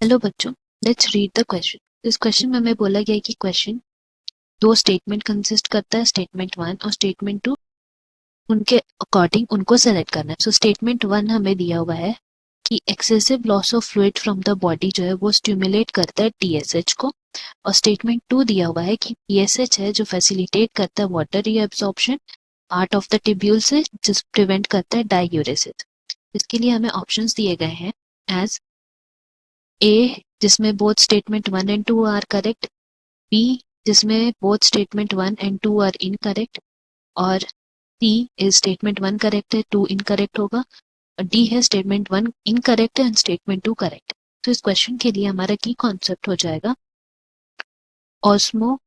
Hello बच्चों, let's read the question. इस question में हमें बोला गया है कि क्वेश्चन दो स्टेटमेंट कंसिस्ट करता है, स्टेटमेंट वन और स्टेटमेंट टू। उनके अकॉर्डिंग उनको सेलेक्ट करना है। सो स्टेटमेंट वन हमें दिया हुआ है कि excessive loss of fluid from the body जो है वो स्टिमुलेट करता है टीएसएच को, और स्टेटमेंट टू दिया हुआ है कि टीएसएच है जो फैसिलिटेट करता है water reabsorption part of the tubule से, जिस प्रिवेंट करता है डाययूरेसिस। इसके लिए हमें ऑप्शंस दिए गए हैं एज ए जिसमें both statement one and two are correct, B जिसमें both statement one and two are incorrect, और C is statement one correct है, टू इनकरेक्ट होगा, और डी है स्टेटमेंट वन इनकरेक्ट है एंड स्टेटमेंट टू करेक्ट। तो इस क्वेश्चन के लिए हमारा की कॉन्सेप्ट हो जाएगा ऑस्मो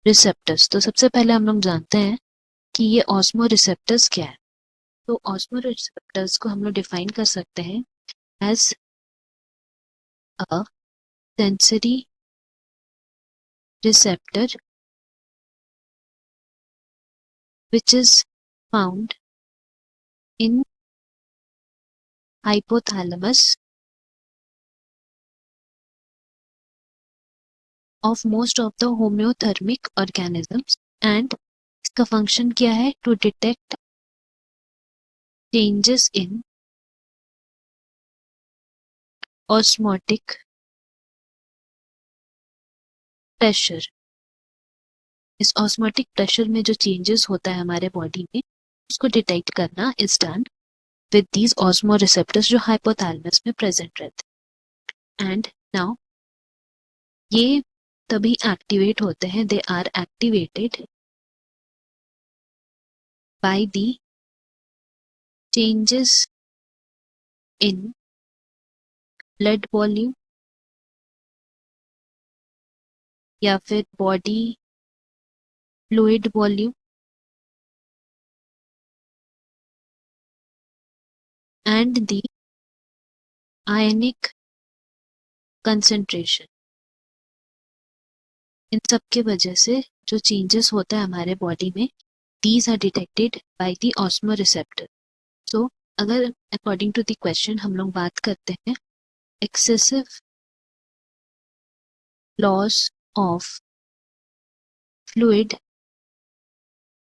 रिसेप्टर्स। तो सबसे पहले हम लोग जानते हैं कि ये ऑस्मो रिसेप्टर्स क्या है। तो ऑस्मो रिसेप्टर्स को हम लोग डिफाइन कर सकते हैं as a sensory receptor which is found in hypothalamus of most of the homeothermic organisms, and इसका फंक्शन क्या है? To detect changes in osmotic pressure. इस ऑस्मोटिक प्रेशर में जो चेंजेस होता है हमारे बॉडी में, उसको डिटेक्ट करना is done with these osmo receptors जो हाइपोथैलेमस में प्रेजेंट रहते हैं। एंड नाउ ये तभी एक्टिवेट होते हैं, they are activated by the changes in blood volume या फिर body fluid volume and the ionic concentration. इन सब के वजह से जो चेंजेस होता है हमारे बॉडी में, these are detected by the osmo receptor. So अगर अकॉर्डिंग टू द क्वेश्चन हम लोग बात करते हैं excessive loss of fluid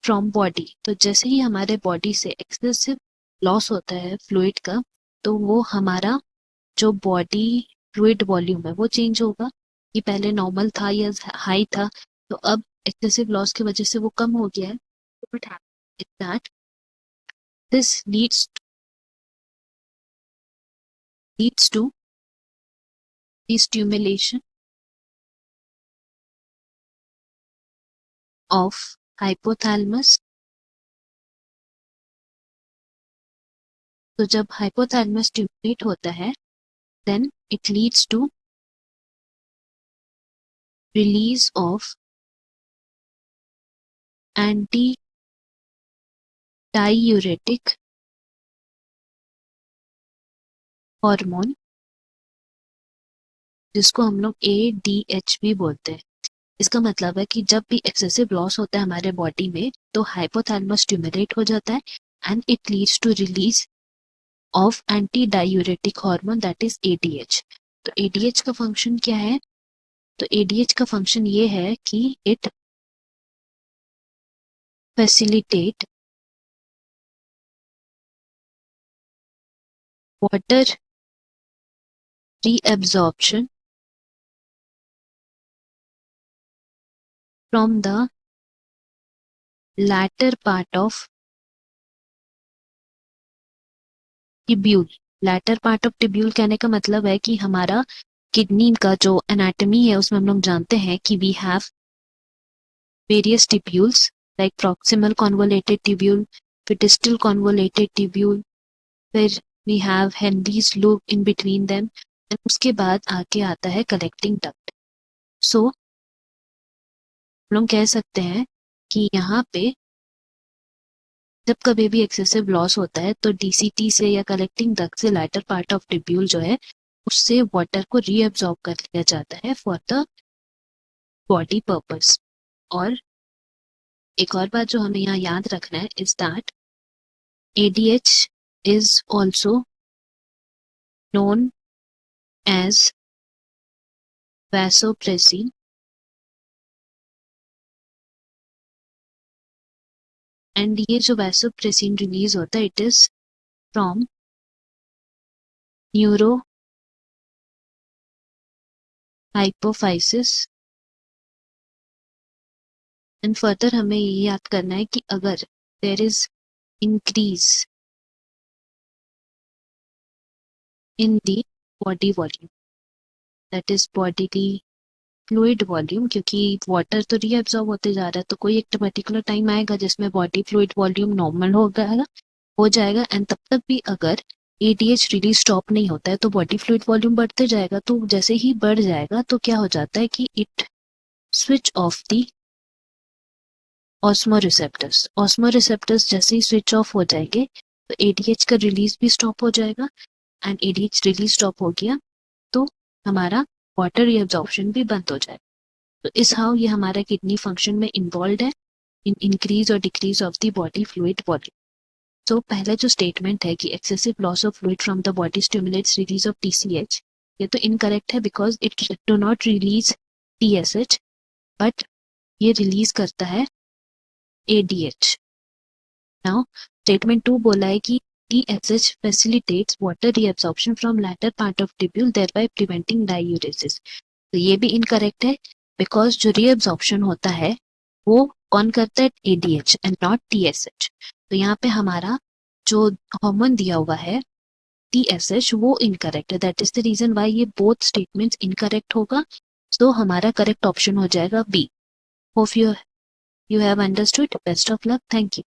from body, तो जैसे ही हमारे बॉडी से एक्सेसिव लॉस होता है फ्लूइड का, तो वो हमारा जो बॉडी फ्लूइड वॉल्यूम है वो चेंज होगा। ये पहले नॉर्मल था या हाई था, तो अब एक्सेसिव लॉस की वजह से वो कम हो गया है। What happens is that this leads to the stimulation of hypothalamus। तो जब हाइपोथैलेमस स्टिमुलेट होता है, then it leads to release of anti-diuretic hormone, जिसको हम लोग ADH भी बोलते हैं। इसका मतलब है कि जब भी एक्सेसिव लॉस होता है हमारे बॉडी में, तो हाइपोथैलेमस स्टिमुलेट हो जाता है and it leads to release of anti diuretic hormone that is ADH। तो ADH का फंक्शन क्या है? तो ADH का फंक्शन ये है कि it facilitate water reabsorption from the latter part of tubule. Latter part of tubule कहने का मतलब है कि हमारा किडनी का जो एनाटॉमी है उसमें हम लोग जानते हैं कि we have various tubules like proximal convoluted tubule, फिर डिस्टल कॉन्वोलेटेड टिब्यूल, फिर we have Henry's loop in between them, and उसके बाद आके आता है कलेक्टिंग डक्ट। सो हम लोग कह सकते हैं कि यहाँ पे जब कभी भी एक्सेसिव लॉस होता है तो DCT से या कलेक्टिंग डक्ट से लैटर पार्ट ऑफ टिब्यूल जो है उससे वाटर को रीअब्सॉर्ब कर लिया जाता है फॉर द बॉडी पर्पस। और एक और बात जो हमें यहाँ याद रखना है is that ADH is also known as vasopressin and ये जो vasopressin रिलीज होता है it is from neuro hypophysis and further हमें ये याद करना है कि अगर there is increase in the body volume that is body fluid volume, क्योंकि वाटर तो रीअब्सॉर्ब होते जा रहा है तो कोई एक पर्टिकुलर टाइम आएगा जिसमें बॉडी फ्लूइड वॉल्यूम नॉर्मल हो जाएगा एंड तब तक भी अगर एडीएच रिलीज स्टॉप नहीं होता है तो बॉडी फ्लूइड वॉल्यूम बढ़ते जाएगा। तो जैसे ही बढ़ जाएगा तो क्या हो जाता है कि इट स्विच ऑफ दी ऑस्मोरिसेप्टर्स जैसे ही स्विच ऑफ हो जाएंगे तो एडीएच का रिलीज भी स्टॉप हो जाएगा एंड एडीएच रिलीज स्टॉप हो गया तो हमारा वाटर रीअब्जॉर्प्शन भी बंद हो जाएगा। तो इस हाउ ये हमारा किडनी फंक्शन में इन्वॉल्व है इन इंक्रीज और decrease of the body fluid volume. तो पहला जो स्टेटमेंट है कि excessive loss of fluid from the body stimulates release of TCH, ये तो इनकरेक्ट है because it do not release TSH but ये रिलीज करता है एडीएच। नाउ स्टेटमेंट 2 बोला है कि TSH facilitates water reabsorption from latter part of tubule thereby preventing diuresis। तो ये भी इनकरेक्ट है बिकॉज जो रीअब्जॉर्प्शन होता है वो कौन करता है ADH एंड नॉट TSH। तो यहाँ पे हमारा जो हार्मोन दिया हुआ है TSH वो इनकरेक्ट है, that is the reason why ये बोथ स्टेटमेंट्स इनकरेक्ट होगा। तो हमारा करेक्ट ऑप्शन हो जाएगा B. Hope you have understood. Best of luck. Thank you.